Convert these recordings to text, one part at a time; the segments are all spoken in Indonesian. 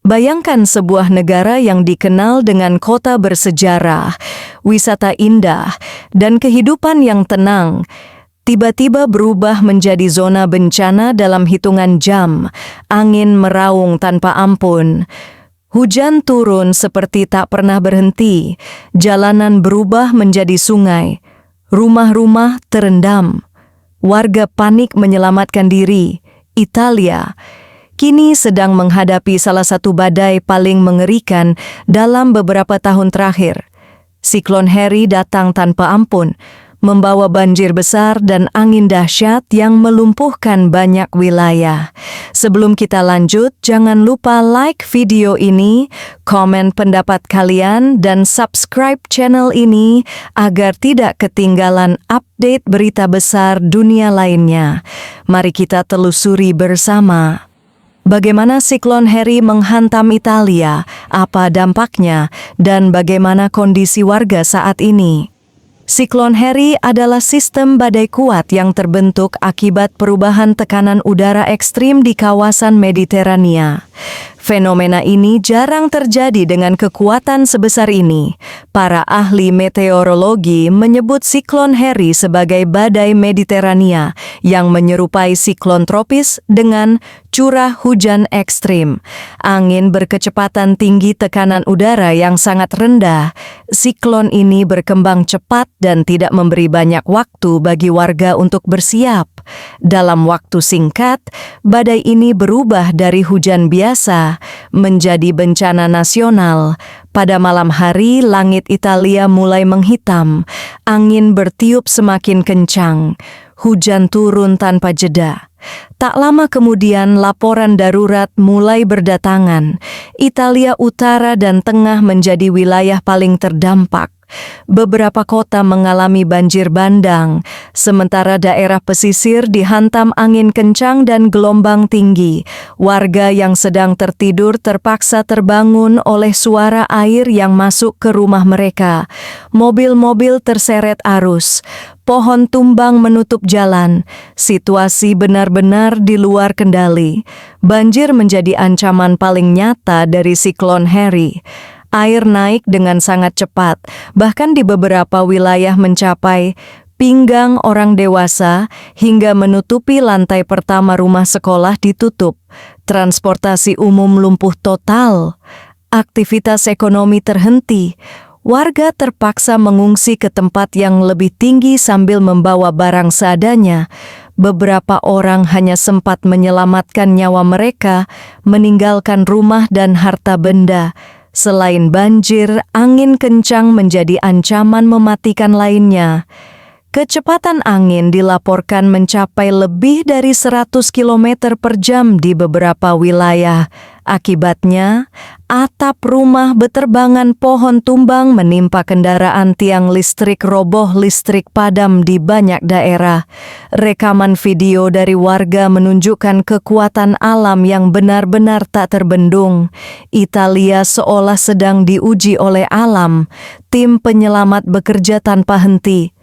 Bayangkan sebuah negara yang dikenal dengan kota bersejarah, wisata indah, dan kehidupan yang tenang, tiba-tiba berubah menjadi zona bencana dalam hitungan jam. Angin meraung tanpa ampun. Hujan turun seperti tak pernah berhenti. Jalanan berubah menjadi sungai. Rumah-rumah terendam. Warga panik menyelamatkan diri. Italia kini sedang menghadapi salah satu badai paling mengerikan dalam beberapa tahun terakhir. Siklon Harry datang tanpa ampun, membawa banjir besar dan angin dahsyat yang melumpuhkan banyak wilayah. Sebelum kita lanjut, jangan lupa like video ini, komen pendapat kalian, dan subscribe channel ini agar tidak ketinggalan update berita besar dunia lainnya. Mari kita telusuri bersama. Bagaimana siklon Harry menghantam Italia, apa dampaknya, dan bagaimana kondisi warga saat ini? Siklon Harry adalah sistem badai kuat yang terbentuk akibat perubahan tekanan udara ekstrim di kawasan Mediterania. Fenomena ini jarang terjadi dengan kekuatan sebesar ini. Para ahli meteorologi menyebut siklon Harry sebagai badai Mediterania yang menyerupai siklon tropis dengan curah hujan ekstrim, angin berkecepatan tinggi, tekanan udara yang sangat rendah. Siklon ini berkembang cepat dan tidak memberi banyak waktu bagi warga untuk bersiap. Dalam waktu singkat, badai ini berubah dari hujan biasa menjadi bencana nasional. Pada malam hari, langit Italia mulai menghitam, angin bertiup semakin kencang, hujan turun tanpa jeda. Tak lama kemudian, laporan darurat mulai berdatangan. Italia Utara dan Tengah menjadi wilayah paling terdampak. Beberapa kota mengalami banjir bandang, sementara daerah pesisir dihantam angin kencang dan gelombang tinggi. Warga yang sedang tertidur terpaksa terbangun oleh suara air yang masuk ke rumah mereka. Mobil-mobil terseret arus. Pohon tumbang menutup jalan. Situasi benar-benar di luar kendali. Banjir menjadi ancaman paling nyata dari siklon Harry. Air naik dengan sangat cepat, bahkan di beberapa wilayah mencapai pinggang orang dewasa hingga menutupi lantai pertama rumah sekolah ditutup. Transportasi umum lumpuh total. Aktivitas ekonomi terhenti. Warga terpaksa mengungsi ke tempat yang lebih tinggi sambil membawa barang seadanya. Beberapa orang hanya sempat menyelamatkan nyawa mereka, meninggalkan rumah dan harta benda. Selain banjir, angin kencang menjadi ancaman mematikan lainnya. Kecepatan angin dilaporkan mencapai lebih dari 100 km per jam di beberapa wilayah. Akibatnya, atap rumah beterbangan, pohon tumbang menimpa kendaraan, tiang listrik roboh, listrik padam di banyak daerah. Rekaman video dari warga menunjukkan kekuatan alam yang benar-benar tak terbendung. Italia seolah sedang diuji oleh alam. Tim penyelamat bekerja tanpa henti.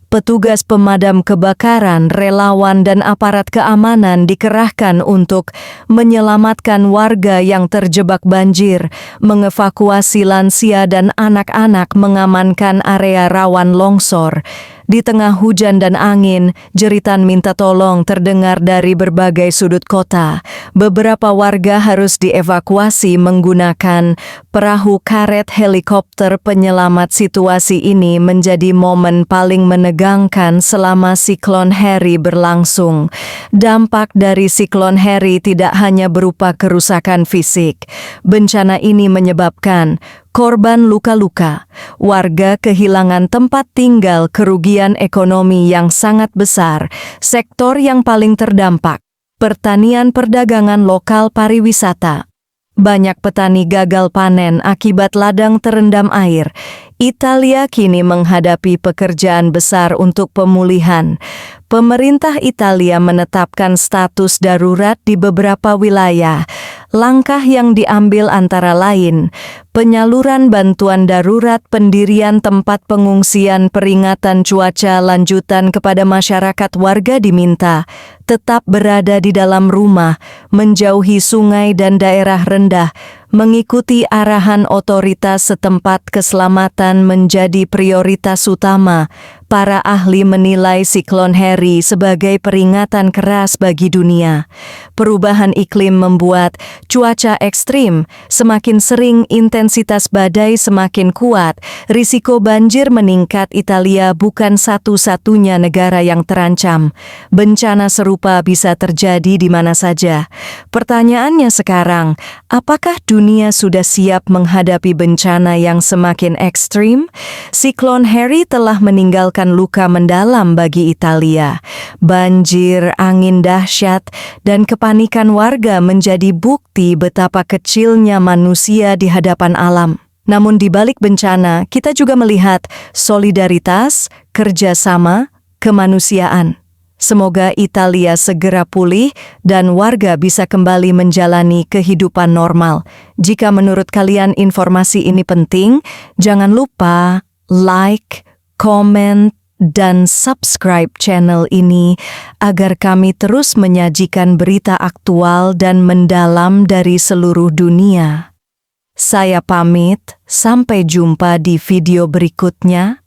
Petugas pemadam kebakaran, relawan, dan aparat keamanan dikerahkan untuk menyelamatkan warga yang terjebak banjir, mengevakuasi lansia dan anak-anak, mengamankan area rawan longsor. Di tengah hujan dan angin, jeritan minta tolong terdengar dari berbagai sudut kota. Beberapa warga harus dievakuasi menggunakan perahu karet helikopter penyelamat. Situasi ini menjadi momen paling menegangkan selama siklon Harry berlangsung. Dampak dari siklon Harry tidak hanya berupa kerusakan fisik. Bencana ini menyebabkan korban luka-luka, warga kehilangan tempat tinggal, kerugian ekonomi yang sangat besar. Sektor yang paling terdampak, pertanian, perdagangan lokal, pariwisata. Banyak petani gagal panen akibat ladang terendam air. Italia kini menghadapi pekerjaan besar untuk pemulihan. Pemerintah Italia menetapkan status darurat di beberapa wilayah. Langkah yang diambil antara lain penyaluran bantuan darurat, pendirian tempat pengungsian, peringatan cuaca lanjutan kepada masyarakat. Warga diminta tetap berada di dalam rumah, menjauhi sungai dan daerah rendah, Mengikuti arahan otoritas setempat keselamatan menjadi prioritas utama. Para ahli menilai siklon Harry sebagai peringatan keras bagi dunia. Perubahan iklim membuat cuaca ekstrim semakin sering, intensitas badai semakin kuat, risiko banjir meningkat. Italia bukan satu-satunya negara yang terancam. Bencana serupa bisa terjadi di mana saja. Pertanyaannya sekarang, apakah dunia sudah siap menghadapi bencana yang semakin ekstrim? Siklon Harry telah meninggalkan luka mendalam bagi Italia. Banjir, angin dahsyat, dan kepanikan warga menjadi bukti betapa kecilnya manusia di hadapan alam. Namun di balik bencana, kita juga melihat solidaritas, kerjasama, kemanusiaan. Semoga Italia segera pulih dan warga bisa kembali menjalani kehidupan normal. Jika menurut kalian informasi ini penting, jangan lupa like, komen, dan subscribe channel ini agar kami terus menyajikan berita aktual dan mendalam dari seluruh dunia. Saya pamit, sampai jumpa di video berikutnya.